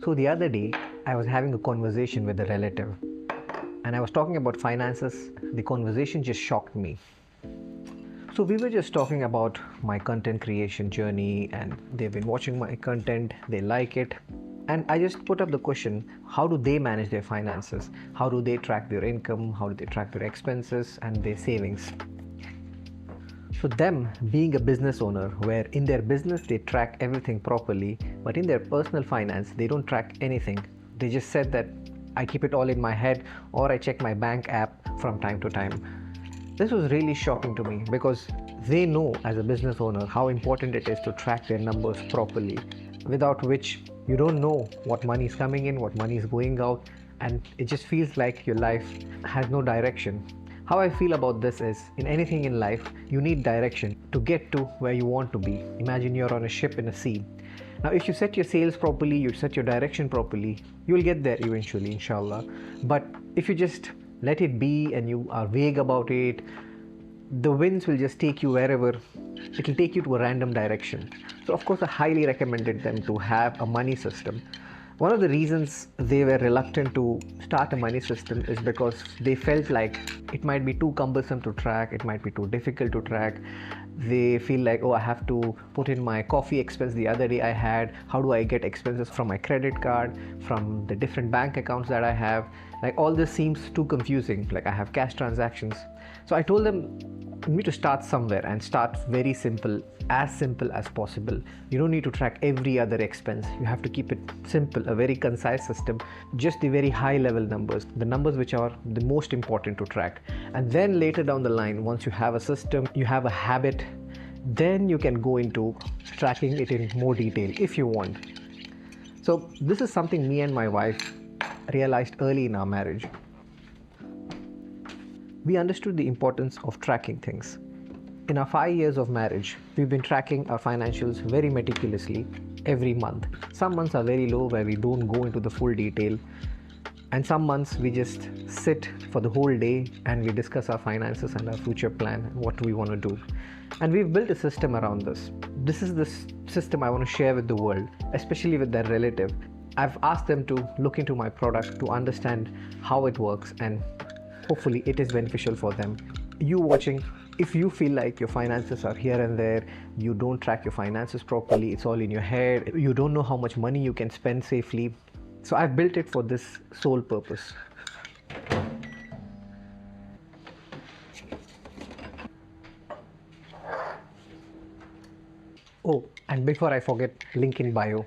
So the other day, I was having a conversation with a relative and I was talking about finances. The conversation just shocked me. So we were just talking about my content creation journey and they've been watching my content, they like it. And I just put up the question, how do they manage their finances? How do they track their income? How do they track their expenses and their savings? So them being a business owner where in their business they track everything properly, but in their personal finance they don't track anything. They just said that I keep it all in my head or I check my bank app from time to time. This was really shocking to me because they know as a business owner how important it is to track their numbers properly, without which you don't know what money is coming in, what money is going out, and it just feels like your life has no direction. How I feel about this is in anything in life, you need direction to get to where you want to be. Imagine you're on a ship in a sea. Now, if you set your sails properly, you set your direction properly, you will get there eventually, inshallah. But if you just let it be and you are vague about it, the winds will just take you wherever. It will take you to a random direction. So, of course, I highly recommended them to have a money system. One of the reasons they were reluctant to start a money system is because they felt like it might be too cumbersome to track, it might be too difficult to track. They feel like, oh, I have to put in my coffee expense the other day I had. How do I get expenses from my credit card, from the different bank accounts that I have? Like, all this seems too confusing. Like, I have cash transactions. So I told them, you need to start somewhere and start very simple as possible. You don't need to track every other expense. You have to keep it simple, a very concise system, just the very high level numbers, the numbers which are the most important to track. And then later down the line, once you have a system, you have a habit, then you can go into tracking it in more detail if you want. So this is something me and my wife realized early in our marriage. We understood the importance of tracking things. In our 5 years of marriage, we've been tracking our financials very meticulously every month. Some months are very low where we don't go into the full detail, and some months we just sit for the whole day and we discuss our finances and our future plan, what do we want to do. And we've built a system around this. This is the system I want to share with the world, especially with their relative. I've asked them to look into my product to understand how it works, and hopefully it is beneficial for them. You watching, if you feel like your finances are here and there, you don't track your finances properly, it's all in your head, you don't know how much money you can spend safely. So I've built it for this sole purpose. Oh, and before I forget, link in bio.